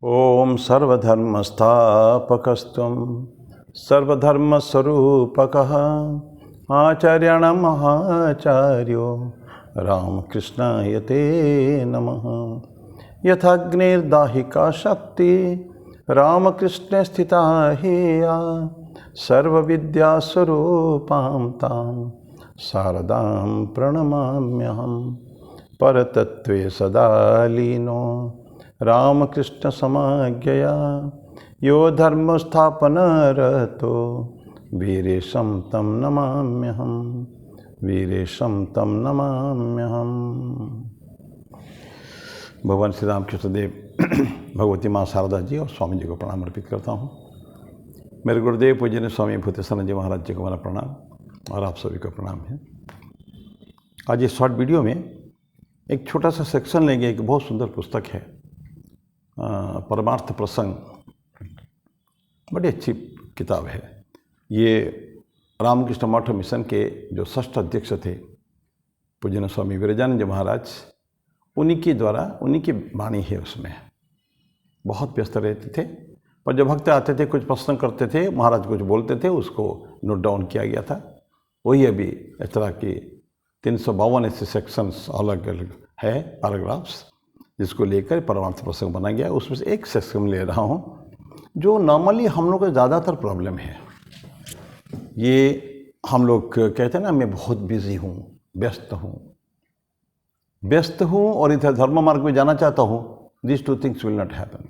ओम सर्वधर्मस्थापकस्त्वं सर्वधर्मस्वरूपकः आचार्याणां महाचार्यो रामकृष्णाय ते नमः। यथाग्निर्दाहिका शक्ति रामकृष्णे स्थिता ह्येया सर्वविद्यास्वरूपां तां शारदां प्रणमाम्यहं। परतत्त्वे सदा लीनो रामकृष्ण समाज्ञया यो धर्म स्थापनरतो वीरेशं तं नमाम्यहं। वीरेशं तं नमाम्यहम। भगवान श्री राम कृष्ण देव, भगवती माँ शारदा जी और स्वामी जी को प्रणाम अर्पित करता हूँ। मेरे गुरुदेव पूजनीय स्वामी भूतेश्वर जी महाराज जी को मेरा प्रणाम और आप सभी को प्रणाम है। आज इस शॉर्ट वीडियो में एक छोटा सा सेक्शन लेंगे। एक बहुत सुंदर पुस्तक है, परमार्थ प्रसंग, बड़ी अच्छी किताब है। ये रामकृष्ण मठ मिशन के जो षष्ठ अध्यक्ष थे पूजनीय स्वामी विरजानंद जी महाराज, उन्हीं के द्वारा, उन्हीं की वाणी है। उसमें बहुत व्यस्त रहते थे, पर जब भक्त आते थे, कुछ प्रश्न करते थे, महाराज कुछ बोलते थे, उसको नोट डाउन किया गया था। वही अभी इस तरह की 352 ऐसे सेक्शंस अलग अलग है, पैराग्राफ्स, जिसको लेकर परमार्थ प्रसंग बना गया। उसमें से एक सेक्शन ले रहा हूँ जो नॉर्मली हम लोग को ज़्यादातर प्रॉब्लम है। ये हम लोग कहते हैं ना, मैं बहुत बिजी हूँ, व्यस्त हूँ और इधर धर्म मार्ग में जाना चाहता हूँ। This two things will not happen.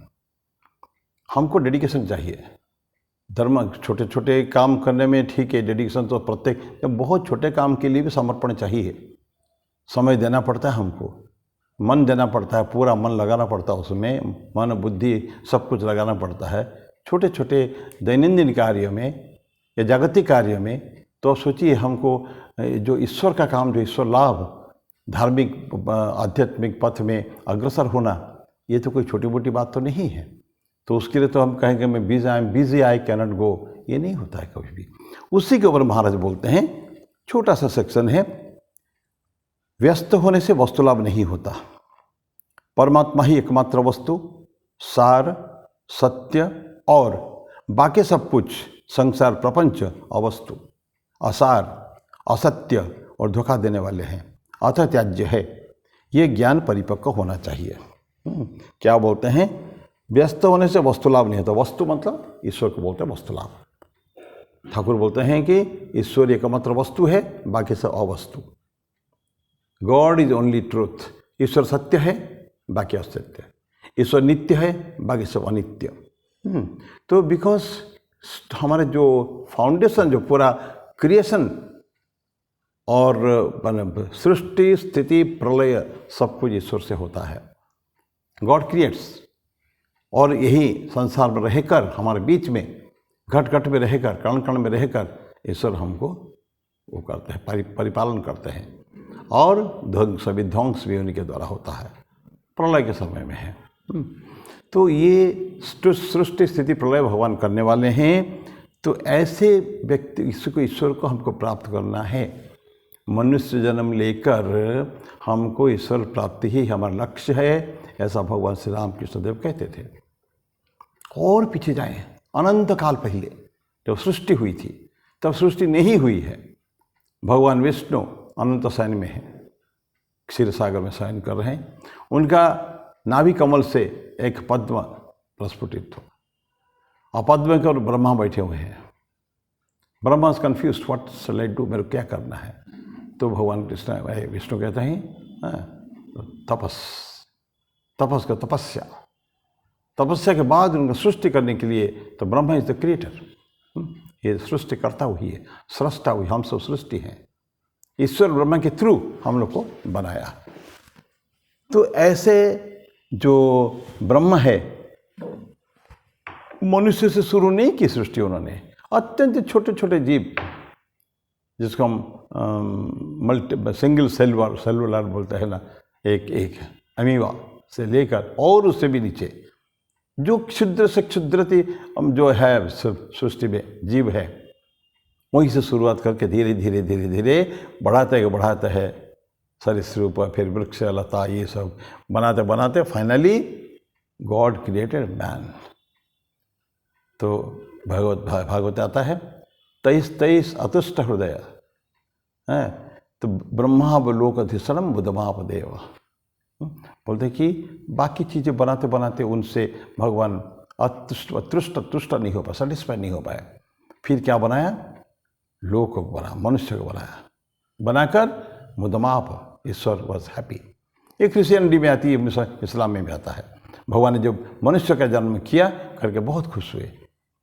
हमको डेडिकेशन चाहिए। धर्म छोटे छोटे काम करने में ठीक है, डेडिकेशन तो प्रत्येक, बहुत छोटे काम के लिए भी समर्पण चाहिए। समय देना पड़ता है, हमको मन देना पड़ता है, पूरा मन लगाना पड़ता है उसमें, मन बुद्धि सब कुछ लगाना पड़ता है। छोटे छोटे दैनंदिन कार्यों में या जागतिक कार्यों में तो सोचिए, हमको जो ईश्वर का काम, जो ईश्वर लाभ, धार्मिक आध्यात्मिक पथ में अग्रसर होना, ये तो कोई छोटी मोटी बात तो नहीं है। तो उसके लिए तो हम कहेंगे मैं बिजी आई कैनॉट गो, ये नहीं होता है कभी भी। उसी के ऊपर महाराज बोलते हैं, छोटा सा सेक्शन है, व्यस्त होने से वस्तु लाभ नहीं होता। परमात्मा ही एकमात्र वस्तु, सार, सत्य और बाकी सब कुछ संसार प्रपंच अवस्तु, असार, असत्य और धोखा देने वाले हैं, अतः त्याज्य है। ये ज्ञान परिपक्व होना चाहिए। क्या बोलते हैं? व्यस्त होने से वस्तु लाभ नहीं होता। वस्तु मतलब ईश्वर को बोलते हैं वस्तु लाभ। ठाकुर बोलते हैं कि ईश्वर एकमात्र वस्तु है, बाकी सब अवस्तु। God is only truth. ईश्वर सत्य है, बाकी असत्य। ईश्वर नित्य है, बाकी सब अनित्य। तो बिकॉज हमारे जो फाउंडेशन, जो पूरा क्रिएशन और सृष्टि स्थिति प्रलय सब कुछ ईश्वर से होता है। गॉड क्रिएट्स, और यही संसार में रहकर, हमारे बीच में घट घट में रहकर, कण कण में रहकर ईश्वर हमको वो करते हैं, परिपालन करते हैं। और विध्वंस भी उन्हीं के द्वारा होता है, प्रलय के समय में है। तो ये सृष्टि स्थिति प्रलय भगवान करने वाले हैं। तो ऐसे व्यक्ति, ईश्वर को हमको प्राप्त करना है। मनुष्य जन्म लेकर हमको ईश्वर प्राप्ति ही हमारा लक्ष्य है, ऐसा भगवान श्री राम कृष्ण देव कहते थे। और पीछे जाएं, अनंत काल पहले जब सृष्टि हुई थी, तब सृष्टि नहीं हुई है। भगवान विष्णु अनंत शयन में है, क्षीर सागर में शयन कर रहे हैं। उनका नाभि कमल से एक पद्म प्रस्फुटित हो, और पद्म के और ब्रह्मा बैठे हुए हैं। Brahma is confused, what shell I do, मेरे को क्या करना है। तो भगवान कृष्ण विष्णु कहते हैं तपस का तपस्या के बाद उनका सृष्टि करने के लिए, तो ब्रह्मा इज द क्रिएटर, ये सृष्टि करता हुई है, सृष्टा हुई, हम सब सृष्टि हैं। ईश्वर ब्रह्मा के थ्रू हम लोग को बनाया। तो ऐसे जो ब्रह्म है, मनुष्य से शुरू नहीं की सृष्टि उन्होंने। अत्यंत छोटे छोटे जीव, जिसको हम सिंगल सेलुलर बोलते हैं ना, एक अमीबा से लेकर और उससे भी नीचे जो क्षुद्र से क्षुद्रति जो है सृष्टि में जीव है, वहीं से शुरुआत करके धीरे धीरे धीरे धीरे बढ़ाते हैं सरीसृप, फिर वृक्ष, लता, ये सब बनाते बनाते फाइनली गॉड क्रिएटेड मैन। तो भागवत आता है 23 अतुष्ट हृदय है, तो ब्रह्मावलोकधिसरम बुधमापदेव। बोलते कि बाकी चीज़ें बनाते बनाते उनसे भगवान तुष्ट नहीं हो पाया, सेटिस्फाई नहीं हो पाया। फिर क्या बनाया? लोक को बना, मनुष्य को बनाया, बनाकर मुदमाप, ईश्वर वॉज हैप्पी। ये क्रिश्चियनिटी में आती है, इस्लाम में भी आता है। भगवान ने जब मनुष्य का जन्म किया करके बहुत खुश हुए।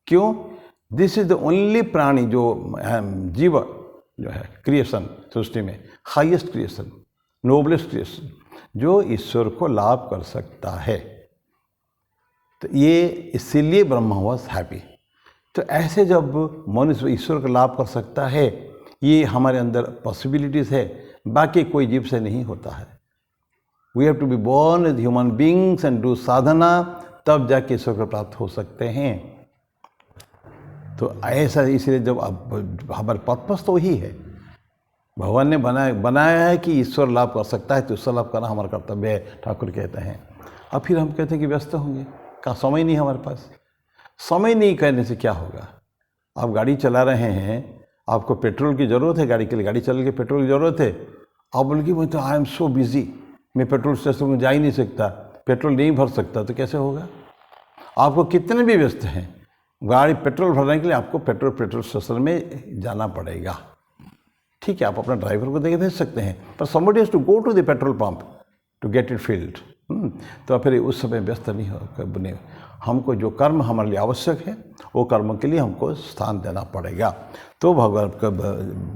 क्यों? दिस इज द ओनली प्राणी जो जीव जो है क्रिएशन सृष्टि में हाईएस्ट क्रिएशन, नोबलेस्ट क्रिएशन, जो ईश्वर को लाभ कर सकता है। तो ये इसीलिए ब्रह्मा वॉज हैप्पी। तो ऐसे जब मनुष्य ईश्वर का लाभ कर सकता है, ये हमारे अंदर पॉसिबिलिटीज़ है, बाकी कोई जीव से नहीं होता है। We have to be born as human beings and do sadhana, तब जाके ईश्वर को प्राप्त हो सकते हैं। तो ऐसा इसलिए जब अब हमारे पर्पस तो वही है, भगवान ने बनाया है कि ईश्वर लाभ कर सकता है, तो ईश्वर लाभ करना हमारा कर्तव्य है, ठाकुर कहते हैं। अब फिर हम कहते हैं कि व्यस्त होंगे, का समय नहीं हमारे पास। समय नहीं करने से क्या होगा? आप गाड़ी चला रहे हैं, आपको पेट्रोल की ज़रूरत है, गाड़ी के लिए गाड़ी चल के पेट्रोल की ज़रूरत है। आप बोल के मैं तो आई एम सो बिजी, मैं पेट्रोल स्टेशन में जा ही नहीं सकता, पेट्रोल नहीं भर सकता, तो कैसे होगा? आपको कितने भी व्यस्त हैं, गाड़ी पेट्रोल भरने के लिए आपको पेट्रोल स्टेशन में जाना पड़ेगा। ठीक है, आप अपना ड्राइवर को देके भेज सकते हैं, पर somebody has to go to the petrol pump to get it filled। तो फिर उस समय व्यस्त नहीं हो बने। हमको जो कर्म हमारे लिए आवश्यक है, वो कर्म के लिए हमको स्थान देना पड़ेगा। तो भगवान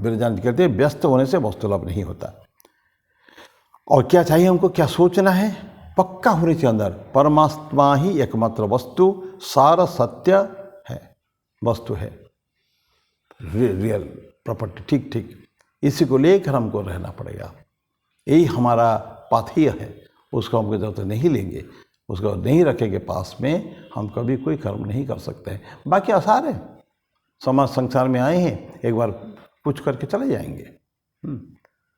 बिरजान जी कहते हैं व्यस्त होने से वस्तुलाभ नहीं होता। और क्या चाहिए हमको? क्या सोचना है? पक्का होने के अंदर परमात्मा ही एकमात्र वस्तु, सारा सत्य है, वस्तु है, रियल प्रॉपर्टी, ठीक ठीक। इसी को लेकर हमको रहना पड़ेगा। यही हमारा पाथेय है, उसको हमको जब तक नहीं लेंगे, उसको नहीं रखेंगे पास में, हम कभी कोई कर्म नहीं कर सकते हैं। बाकी आसार है, समाज संसार में आए हैं, एक बार कुछ करके चले जाएंगे।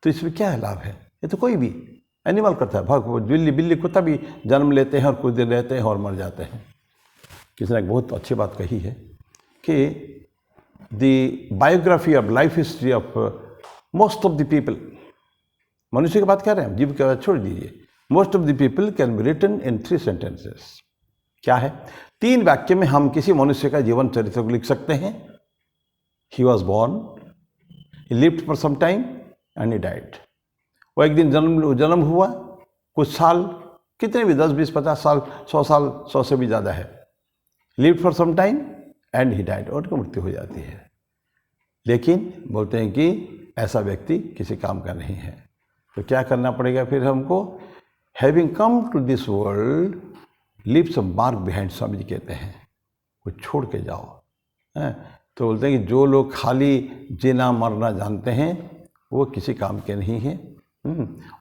तो इसमें क्या है लाभ है? ये तो कोई भी एनिमल करता है, बिल्ली कुत्ता भी जन्म लेते हैं और कुछ दिन रहते हैं और मर जाते हैं। किसी ने एक बहुत अच्छी बात कही है कि the biography of life history of most of the people, मनुष्य की बात कर रहे हैं, जीव की बात छोड़ दीजिए, most of the people can be written in 3 sentences। क्या है? 3 वाक्य में हम किसी मनुष्य का जीवन चरित्र को लिख सकते हैं। He was born, he lived for some time and he died. वो एक दिन जन्म हुआ, कुछ साल, कितने भी 10, 20, 50 साल, 100 साल, 100 से भी ज़्यादा है, lived for some time and he died, और उनकी मृत्यु हो जाती है। लेकिन बोलते हैं कि ऐसा व्यक्ति किसी काम का नहीं है। तो क्या करना पड़ेगा फिर हमको? Having come to this world leave some mark behind, Swami ji कहते हैं, कुछ छोड़ के जाओ। तो बोलते हैं कि जो लोग खाली जीना मरना जानते हैं, वो किसी काम के नहीं हैं।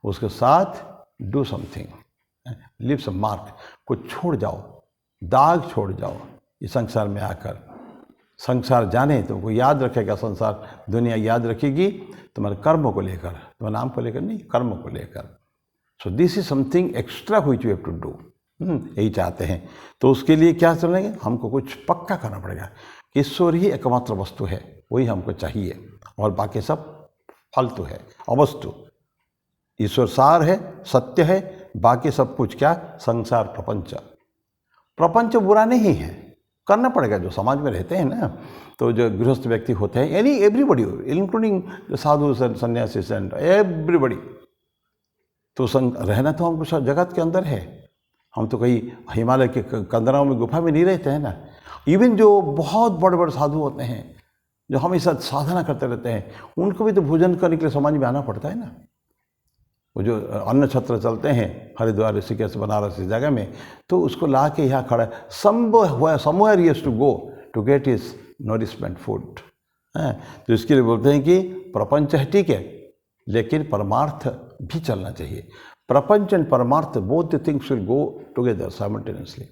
उसके साथ do something, leave some mark, कुछ छोड़ जाओ, दाग छोड़ जाओ। इस संसार में आकर संसार जाने तो वो याद रखेगा, संसार दुनिया याद रखेगी तुम्हारे कर्मों को लेकर, तुम्हारे नाम को लेकर नहीं, कर्मों को लेकर। So this is something extra which you have to do. यही चाहते हैं। तो उसके लिए क्या चलेंगे? हमको कुछ पक्का करना पड़ेगा। ईश्वर ही एकमात्र वस्तु है, वही हमको चाहिए, और बाकी सब फालतू है, अवस्तु। ईश्वर सार है, सत्य है, बाकी सब कुछ क्या? संसार, प्रपंच बुरा नहीं है, करना पड़ेगा। जो समाज में रहते हैं ना, तो जो गृहस्थ व्यक्ति होते हैं, यानी एवरीबडी इंक्लूडिंग साधु सन्यासी एंड एवरीबडी, तो रहना तो हमको जगत के अंदर है। हम तो कहीं हिमालय के कंदराओं में, गुफा में नहीं रहते हैं ना। इवन जो बहुत बड़े बड़े साधु होते हैं, जो हमेशा साधना करते रहते हैं, उनको भी तो भोजन करने के लिए समाज में आना पड़ता है ना। वो जो अन्न छत्र चलते हैं हरिद्वार, ऋषिकेश, बनारस इस जगह में, तो उसको ला के यहाँ खड़ा है, somewhere he has to go to get his nourishment food. तो इसके लिए बोलते हैं कि प्रपंच है ठीक है, लेकिन परमार्थ भी चलना चाहिए। Prapanch and paramarth both the things will go together simultaneously.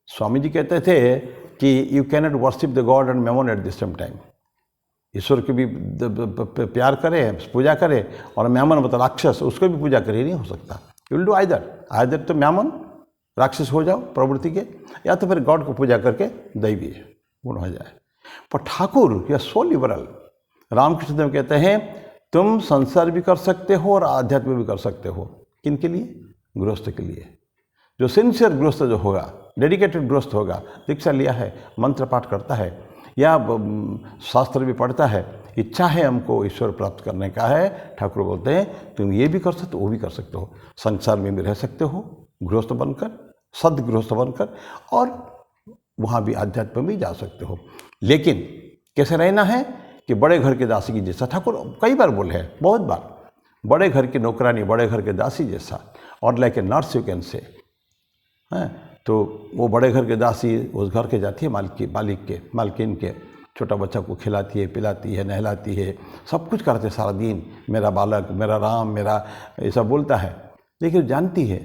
Swami ji कहते थे कि you cannot worship the God and mammon at the same time. ईश्वर की भी प्यार करे, पूजा करे, और मैमन मतलब राक्षस, उसको भी पूजा करे, नहीं हो सकता। यू विल डू आइदर तो मैमन राक्षस हो जाओ प्रवृत्ति के, या तो फिर गॉड को पूजा करके दैवी गुण हो जाए। पर ठाकुर या सो लिबरल, रामकृष्ण देव कहते हैं तुम संसार भी कर सकते हो और आध्यात्म भी कर सकते हो। किन के लिए? गृहस्थ के लिए। जो सिंसियर गृहस्थ जो होगा, डेडिकेटेड गृहस्थ होगा, दीक्षा लिया है, मंत्र पाठ करता है या शास्त्र भी पढ़ता है, इच्छा है हमको ईश्वर प्राप्त करने का है, ठाकुर बोलते हैं तुम ये भी कर सकते हो, वो भी कर सकते हो, संसार में भी रह सकते हो गृहस्थ बनकर, सद गृहस्थ बनकर, और वहाँ भी आध्यात्म में जा सकते हो। लेकिन कैसे रहना है कि बड़े घर के दासी की जैसा, ठाकुर कई बार बोले हैं, बहुत बार, बड़े घर की नौकरानी बड़े घर के दासी जैसा, और like a nurse you can say. तो वो बड़े घर के दासी उस घर के जाती है मालकिन के, छोटा बच्चा को खिलाती है, पिलाती है, नहलाती है, सब कुछ करते हैं सारा दिन, मेरा बालक, मेरा राम, मेरा, ये सब बोलता है। लेकिन जानती है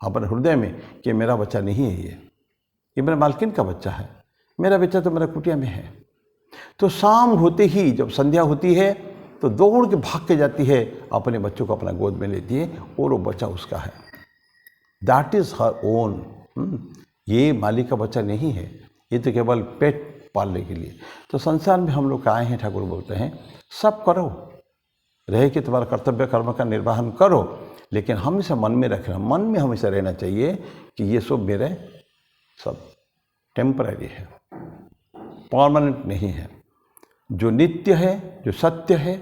अपने हृदय में कि मेरा बच्चा नहीं है, ये मेरा मालकिन का बच्चा है, मेरा बच्चा तो मेरा कुटिया में है। तो शाम होते ही जब संध्या होती है तो दौड़ के भाग के जाती है, अपने बच्चों को अपना गोद में लेती है और वो बच्चा उसका है। That is her own. ये मालिक का बच्चा नहीं है, ये तो केवल पेट पालने के लिए। तो संसार में हम लोग आए हैं, ठाकुर बोलते हैं सब करो, रहे कि तुम्हारा कर्तव्य कर्म का निर्वहन करो, लेकिन हमेशा मन में रखना, मन में हमेशा रहना चाहिए कि ये सब मेरे सब टेम्पररी है, परमानेंट नहीं है। जो नित्य है, जो सत्य है,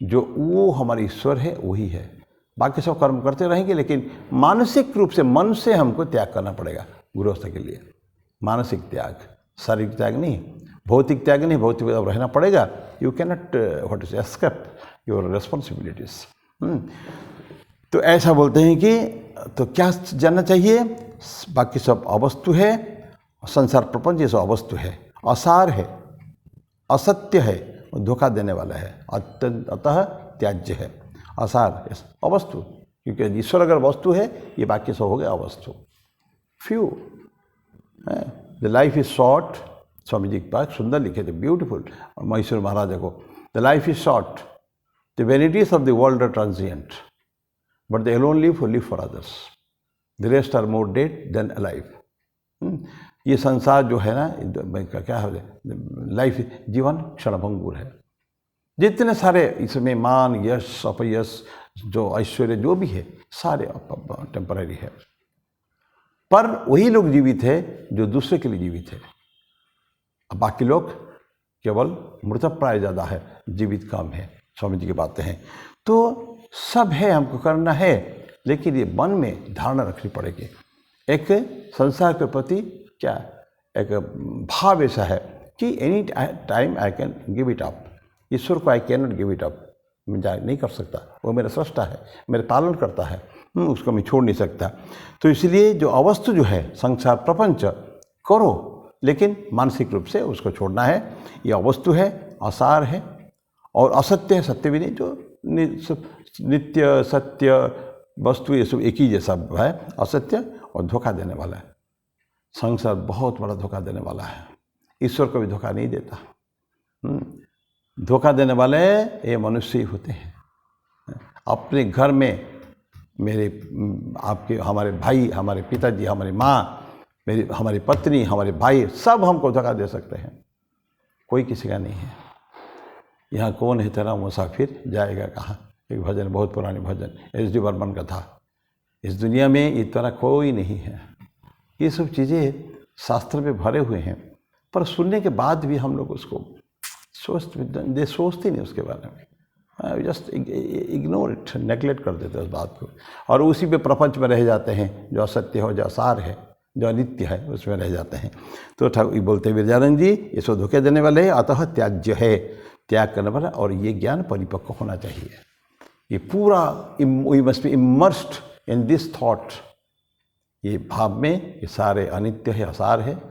जो वो हमारे ईश्वर है वही है। बाकी सब कर्म करते रहेंगे, लेकिन मानसिक रूप से मन से हमको त्याग करना पड़ेगा गृहस्थ के लिए। मानसिक त्याग, शारीरिक त्याग नहीं, भौतिक त्याग नहीं, भौतिक रहना पड़ेगा। You cannot what is escape your responsibilities. तो ऐसा बोलते हैं कि तो क्या जानना चाहिए? बाकी सब अवस्तु है, संसार प्रपंच ये सब अवस्तु है, असार है, असत्य है, धोखा देने वाला है, अतः त्याज्य है। असार अवस्तु, क्योंकि ईश्वर अगर वस्तु है, ये बाकी सब हो गए अवस्तु। Few, the life is short, Swami ji के पास सुंदर लिखे थे, ब्यूटीफुल, मैसूर महाराजा को, the life is short, the vanities of the world are transient, but they alone live for others, the rest are more dead than alive. ये संसार जो है ना, क्या है, लाइफ, जीवन क्षणभंगुर है। जितने सारे इसमें मान, यश, अपयश, जो ऐश्वर्य जो भी है, सारे टेम्पररी है। पर वही लोग जीवित है जो दूसरे के लिए जीवित है, अब बाकी लोग केवल मृतप्राय ज़्यादा है, जीवित कम है। स्वामी जी की बातें हैं। तो सब है, हमको करना है, लेकिन ये मन में धारणा रखनी पड़ेगी। एक संसार के प्रति क्या एक भाव ऐसा है कि any time I can give it up. ईश्वर को I can not give it up, मैं नहीं कर सकता, वो मेरा सृष्टा है, मेरे पालन करता है, उसको मैं छोड़ नहीं सकता। तो इसलिए जो अवस्तु जो है, संसार प्रपंच करो, लेकिन मानसिक रूप से उसको छोड़ना है। ये अवस्तु है, आसार है, और असत्य है, सत्य भी नहीं। जो नित्य सत्य वस्तु ये सब एक ही जैसा है, असत्य और धोखा देने वाला है। संसार बहुत बड़ा धोखा देने वाला है, ईश्वर को भी धोखा नहीं देता। धोखा देने वाले ये मनुष्य ही होते हैं। अपने घर में मेरे, आपके, हमारे भाई, हमारे पिताजी, हमारी माँ, हमारी पत्नी, हमारे भाई, सब हमको धोखा दे सकते हैं, कोई किसी का नहीं है। यहाँ कौन है तेरा मुसाफिर, जाएगा कहाँ, एक भजन, बहुत पुरानी भजन, एस.डी. बर्मन का था। इस दुनिया में इतना कोई नहीं है। ये सब चीज़ें शास्त्र में भरे हुए हैं, पर सुनने के बाद भी हम लोग उसको सोचते नहीं उसके बारे में, जस्ट इग्नोर इट, नेगलेक्ट कर देते हैं उस बात को, और उसी पे प्रपंच में रह जाते हैं। जो असत्य हो, जो असार है, जो अनित्य है, उसमें रह जाते हैं। तो ठाकुर बोलते हैं विरजानंद जी, ये सब धोखे देने वाले हैं, अतः त्याज्य है, त्याग करने वाला। और ये ज्ञान परिपक्व होना चाहिए। ये पूरा we must be immersed in this thought, ये भाव में, ये सारे अनित्य है, असार है,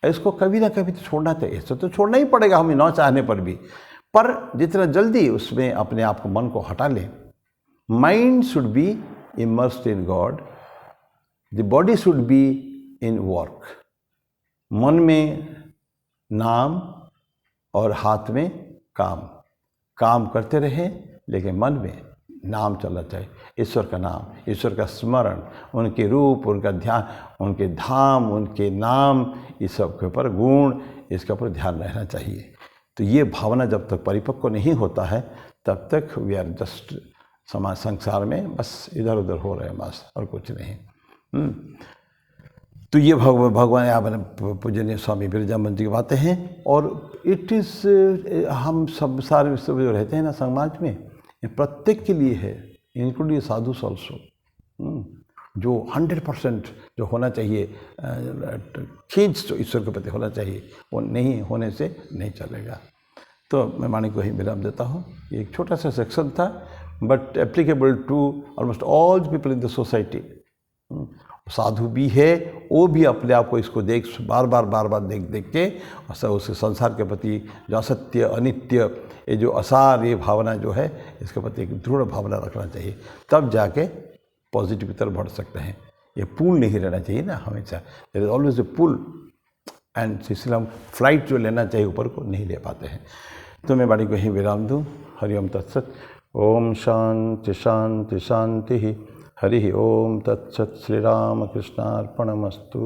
इसको कभी ना कभी तो छोड़ना चाहिए। इससे तो छोड़ना ही पड़ेगा हमें, ना चाहने पर भी। पर जितना जल्दी उसमें अपने आप को, मन को हटा लें। Mind should be immersed in God, the body should be in work. मन में नाम और हाथ में काम, काम करते रहें, लेकिन मन में नाम चलना चाहिए, ईश्वर का नाम, ईश्वर का स्मरण, उनके रूप, उनका ध्यान, उनके धाम, उनके नाम, इस सब के ऊपर गुण, इसके ऊपर ध्यान रहना चाहिए। तो ये भावना जब तक परिपक्व नहीं होता है तब तक वी आर जस्ट समाज संसार में बस इधर उधर हो रहे हैं बस, और कुछ नहीं। तो ये भगवान यहाँ पूजनीय स्वामी बिरजामन जी की बातें हैं। और इट इज़ हम सब सारे सब जो रहते हैं ना समाज में, ये प्रत्येक के लिए है, इंक्लूडिंग साधुस ऑल्सो, जो 100% जो होना चाहिए खींच जो ईश्वर के प्रति होना चाहिए, वो नहीं होने से नहीं चलेगा। तो मैं वाणी को ही विराम देता हूँ। ये एक छोटा सा सेक्शन था, but applicable to almost all the people in the society. साधु भी है, वो भी अपने आप को इसको बार बार देख के उसके संसार के प्रति जो असत्य, अनित्य, ये जो असार, ये भावना जो है, इसके प्रति एक दृढ़ भावना रखना चाहिए, तब जाके पॉजिटिव की तरफ बढ़ सकते हैं। ये पुल नहीं रहना चाहिए ना हमेशा, there is always a pull, and इसलिए हम फ्लाइट जो लेना चाहिए ऊपर को नहीं ले पाते हैं। तो मैं वाणी को ही विराम दूँ। हरिओम तत्सत। ओम शांति शांति शांति। हरि ओम तत्सत। श्री राम कृष्णार्पणमस्तु।